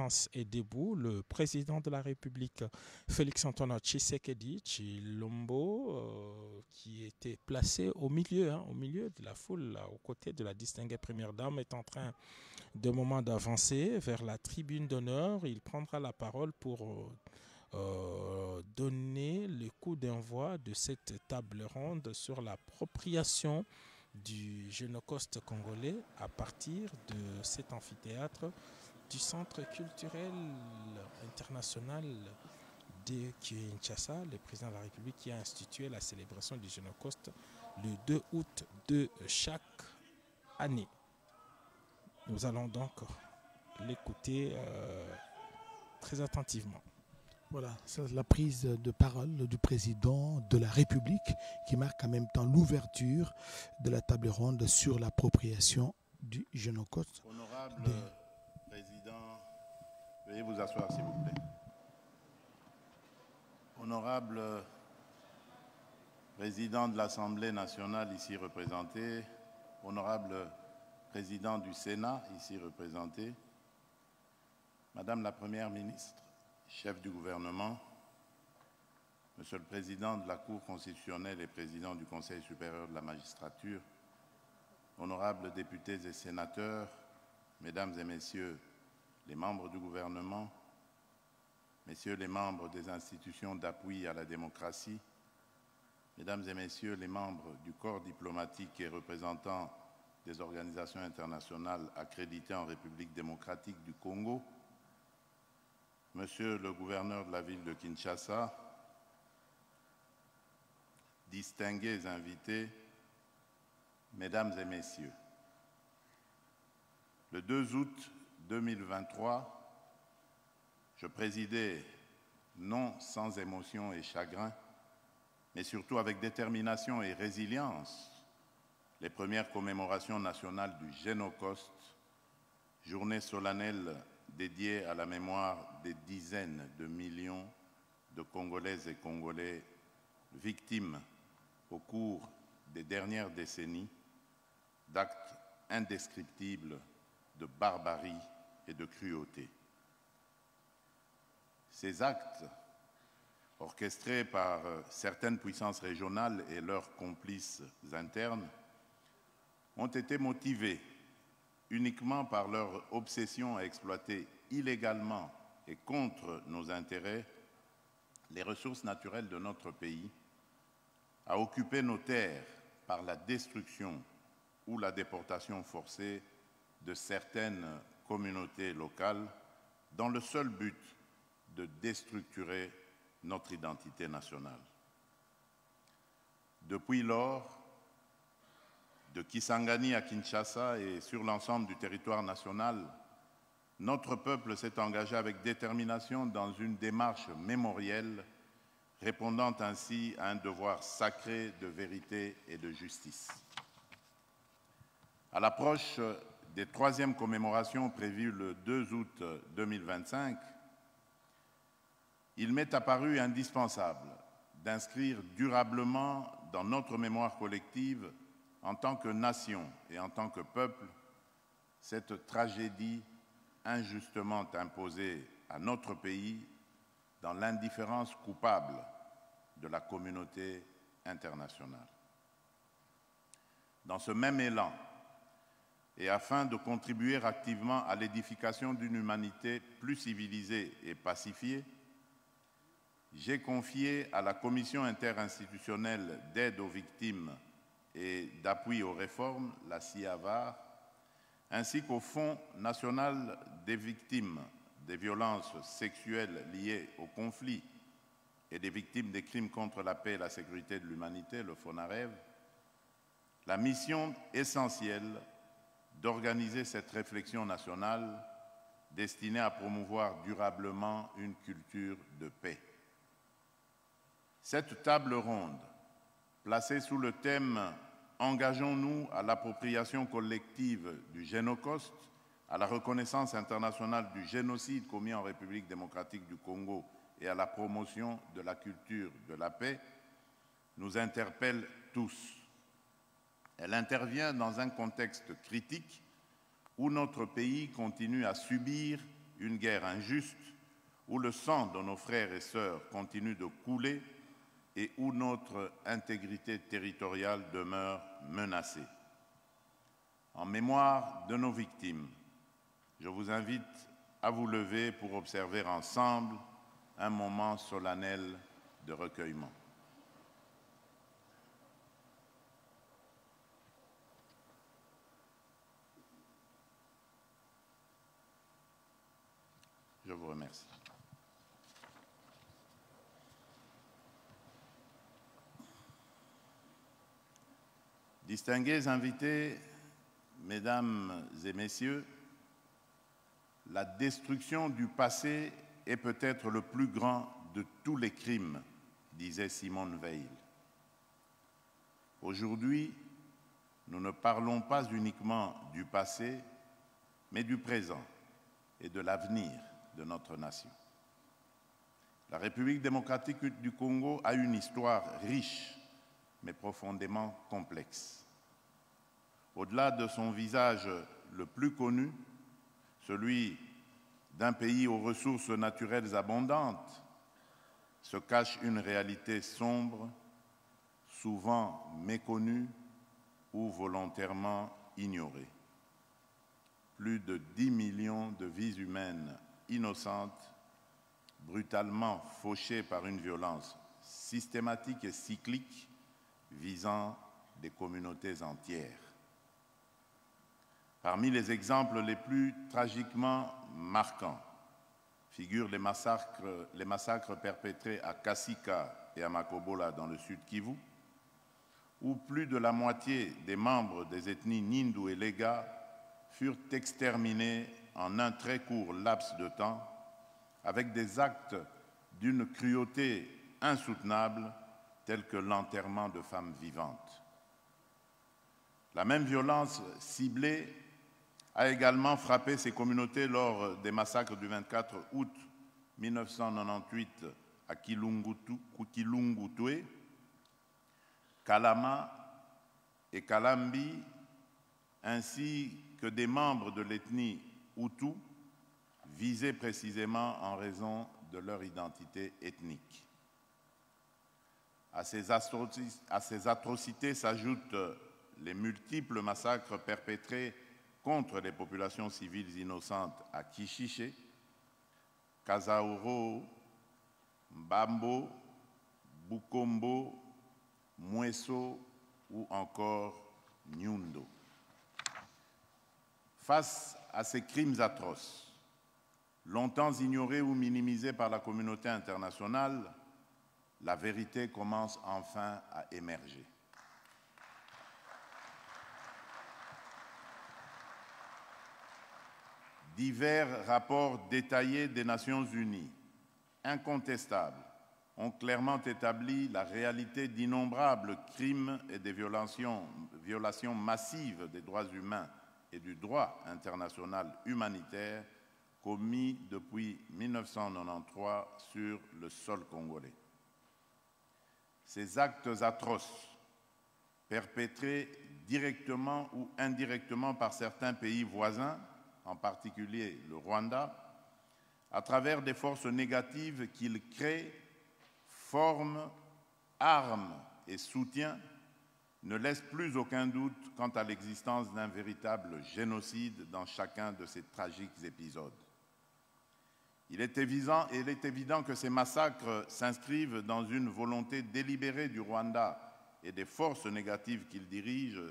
France est debout. Le président de la République, Félix-Antoine Tshisekedi Tshilombo, qui était placé au milieu de la foule, là, aux côtés de la distinguée première dame, est en train de moment d'avancer vers la tribune d'honneur. Il prendra la parole pour donner le coup d'envoi de cette table ronde sur l'appropriation du Génocoste congolais à partir de cet amphithéâtre du Centre culturel international de Kinshasa, le président de la République qui a institué la célébration du Génocoste le 2 août de chaque année. Nous allons donc l'écouter très attentivement. Voilà, c'est la prise de parole du président de la République qui marque en même temps l'ouverture de la table ronde sur l'appropriation du Génocoste. Honorable président, veuillez vous asseoir s'il vous plaît. Honorable président de l'Assemblée nationale ici représenté, honorable président du Sénat ici représenté, Madame la Première ministre, chef du gouvernement, Monsieur le Président de la Cour constitutionnelle et Président du Conseil supérieur de la magistrature, honorables députés et sénateurs, Mesdames et Messieurs les membres du gouvernement, Messieurs les membres des institutions d'appui à la démocratie, Mesdames et Messieurs les membres du corps diplomatique et représentants des organisations internationales accréditées en République démocratique du Congo, Monsieur le gouverneur de la ville de Kinshasa, distingués invités, Mesdames et Messieurs, le 2 août 2023, je présidais, non sans émotion et chagrin, mais surtout avec détermination et résilience, les premières commémorations nationales du Génocoste, journée solennelle dédiée à la mémoire des dizaines de millions de Congolaises et Congolais victimes au cours des dernières décennies d'actes indescriptibles de barbarie et de cruauté. Ces actes, orchestrés par certaines puissances régionales et leurs complices internes, ont été motivés uniquement par leur obsession à exploiter illégalement et contre nos intérêts les ressources naturelles de notre pays, à occuper nos terres par la destruction ou la déportation forcée de certaines communautés locales dans le seul but de déstructurer notre identité nationale. Depuis lors, de Kisangani à Kinshasa et sur l'ensemble du territoire national, notre peuple s'est engagé avec détermination dans une démarche mémorielle, répondant ainsi à un devoir sacré de vérité et de justice. À l'approche des 3e commémorations prévues le 2 août 2025, il m'est apparu indispensable d'inscrire durablement dans notre mémoire collective, en tant que nation et en tant que peuple, cette tragédie injustement imposée à notre pays dans l'indifférence coupable de la communauté internationale. Dans ce même élan, et afin de contribuer activement à l'édification d'une humanité plus civilisée et pacifiée, j'ai confié à la Commission interinstitutionnelle d'aide aux victimes et d'appui aux réformes, la CIAVAR, ainsi qu'au Fonds national des victimes des violences sexuelles liées au conflit et des victimes des crimes contre la paix et la sécurité de l'humanité, le FONAREV, la mission essentielle d'organiser cette réflexion nationale destinée à promouvoir durablement une culture de paix. Cette table ronde, placée sous le thème « Engageons-nous à l'appropriation collective du Génocoste, à la reconnaissance internationale du génocide commis en République démocratique du Congo et à la promotion de la culture de la paix », nous interpelle tous. Elle intervient dans un contexte critique où notre pays continue à subir une guerre injuste où le sang de nos frères et sœurs continue de couler et où notre intégrité territoriale demeure menacée. En mémoire de nos victimes, je vous invite à vous lever pour observer ensemble un moment solennel de recueillement. Je vous remercie. Distingués invités, Mesdames et Messieurs, la destruction du passé est peut-être le plus grand de tous les crimes, disait Simone Veil. Aujourd'hui, nous ne parlons pas uniquement du passé, mais du présent et de l'avenir de notre nation. La République démocratique du Congo a une histoire riche, mais profondément complexe. Au-delà de son visage le plus connu, celui d'un pays aux ressources naturelles abondantes, se cache une réalité sombre, souvent méconnue ou volontairement ignorée. Plus de 10 millions de vies humaines innocentes, brutalement fauchées par une violence systématique et cyclique visant des communautés entières. Parmi les exemples les plus tragiquement marquants figurent les massacres perpétrés à Kasika et à Makobola dans le sud Kivu, où plus de la moitié des membres des ethnies Nindu et Lega furent exterminés en un très court laps de temps, avec des actes d'une cruauté insoutenable, tels que l'enterrement de femmes vivantes. La même violence ciblée a également frappé ces communautés lors des massacres du 24 août 1998 à Kilungutwe, Kalama et Kalambi, ainsi que des membres de l'ethnie Hutu, visés précisément en raison de leur identité ethnique. À ces atrocités s'ajoutent les multiples massacres perpétrés contre les populations civiles innocentes à Kishiché, Kazauro, Mbambo, Bukombo, Mweso ou encore Nyundo. Face à ces crimes atroces, longtemps ignorés ou minimisés par la communauté internationale, la vérité commence enfin à émerger. Divers rapports détaillés des Nations Unies, incontestables, ont clairement établi la réalité d'innombrables crimes et des violations massives des droits humains et du droit international humanitaire commis depuis 1993 sur le sol congolais. Ces actes atroces, perpétrés directement ou indirectement par certains pays voisins, en particulier le Rwanda, à travers des forces négatives qu'ils créent, forment, arment et soutiennent, ne laissent plus aucun doute quant à l'existence d'un véritable génocide dans chacun de ces tragiques épisodes. Il est évident que ces massacres s'inscrivent dans une volonté délibérée du Rwanda et des forces négatives qu'il dirige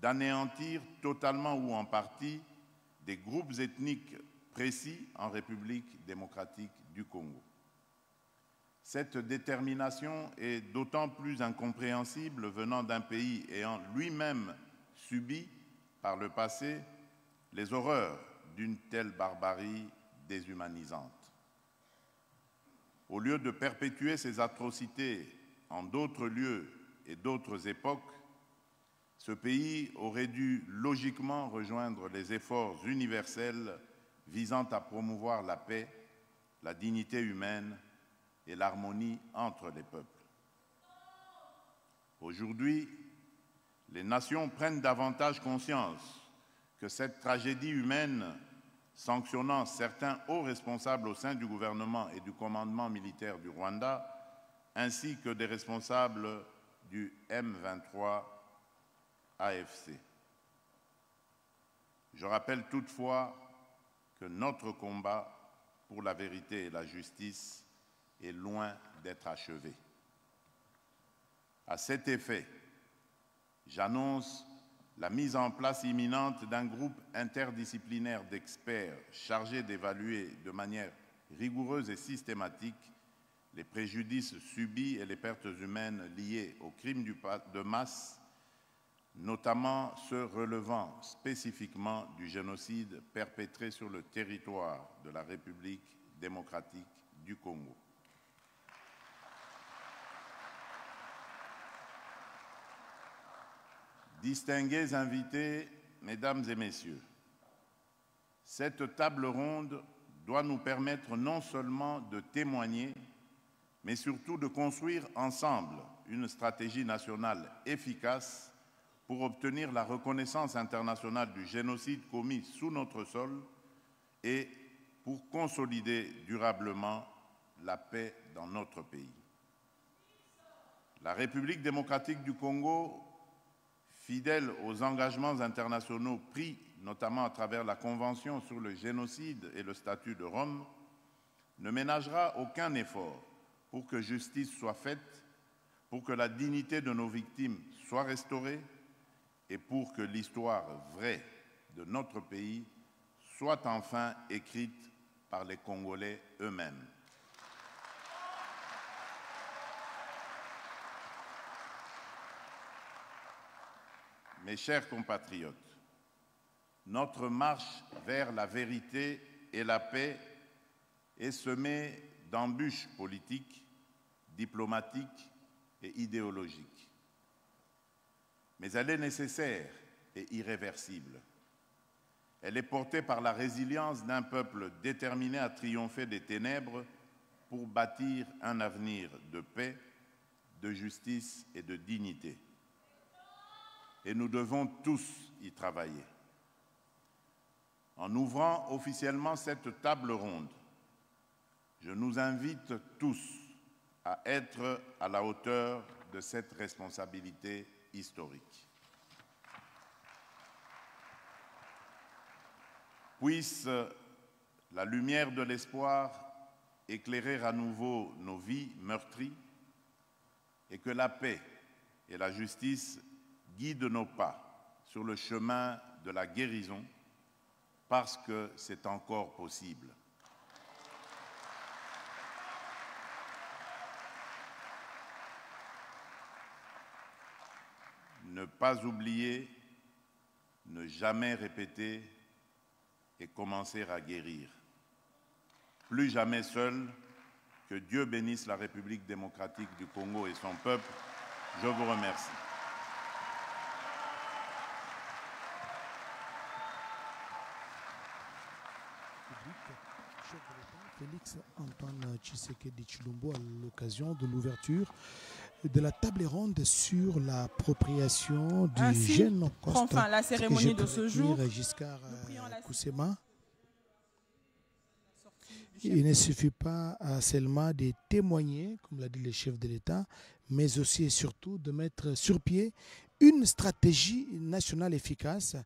d'anéantir totalement ou en partie des groupes ethniques précis en République démocratique du Congo. Cette détermination est d'autant plus incompréhensible venant d'un pays ayant lui-même subi par le passé les horreurs d'une telle barbarie déshumanisante. Au lieu de perpétuer ces atrocités en d'autres lieux et d'autres époques, ce pays aurait dû logiquement rejoindre les efforts universels visant à promouvoir la paix, la dignité humaine et l'harmonie entre les peuples. Aujourd'hui, les nations prennent davantage conscience que cette tragédie humaine sanctionnant certains hauts responsables au sein du gouvernement et du commandement militaire du Rwanda, ainsi que des responsables du M23 AFC. Je rappelle toutefois que notre combat pour la vérité et la justice est loin d'être achevé. À cet effet, j'annonce la mise en place imminente d'un groupe interdisciplinaire d'experts chargé d'évaluer de manière rigoureuse et systématique les préjudices subis et les pertes humaines liées aux crimes de masse, notamment ceux relevant spécifiquement du génocide perpétré sur le territoire de la République démocratique du Congo. Distingués invités, mesdames et messieurs, cette table ronde doit nous permettre non seulement de témoigner, mais surtout de construire ensemble une stratégie nationale efficace pour obtenir la reconnaissance internationale du génocide commis sous notre sol et pour consolider durablement la paix dans notre pays. La République démocratique du Congo, fidèle aux engagements internationaux pris, notamment à travers la Convention sur le génocide et le statut de Rome, ne ménagera aucun effort pour que justice soit faite, pour que la dignité de nos victimes soit restaurée et pour que l'histoire vraie de notre pays soit enfin écrite par les Congolais eux-mêmes. Mes chers compatriotes, notre marche vers la vérité et la paix est semée d'embûches politiques, diplomatiques et idéologiques. Mais elle est nécessaire et irréversible. Elle est portée par la résilience d'un peuple déterminé à triompher des ténèbres pour bâtir un avenir de paix, de justice et de dignité. Et nous devons tous y travailler. En ouvrant officiellement cette table ronde, je nous invite tous à être à la hauteur de cette responsabilité historique. Puisse la lumière de l'espoir éclairer à nouveau nos vies meurtries et que la paix et la justice guident nos pas sur le chemin de la guérison parce que c'est encore possible. Ne pas oublier, ne jamais répéter et commencer à guérir. Plus jamais seul, que Dieu bénisse la République démocratique du Congo et son peuple. Je vous remercie. Félix Antoine Tshisekedi Tshilombo à l'occasion de l'ouverture de la table ronde sur l'appropriation du génocide. Prend fin la cérémonie de ce jour. Giscard Koussema. Il ne suffit pas seulement de témoigner, comme l'a dit le chef de l'État, mais aussi et surtout de mettre sur pied une stratégie nationale efficace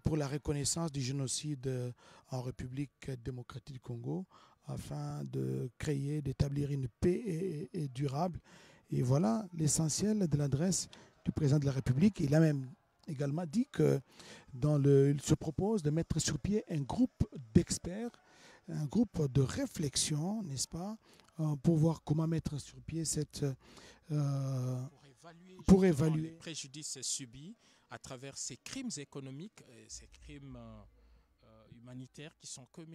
pour la reconnaissance du génocide en République démocratique du Congo, afin de créer, d'établir une paix et durable. Et voilà l'essentiel de l'adresse du président de la République. Il a même également dit que il se propose de mettre sur pied un groupe d'experts, un groupe de réflexion, n'est-ce pas, pour voir comment mettre sur pied cette... pour évaluer les préjudices subis à travers ces crimes économiques, ces crimes humanitaires qui sont commis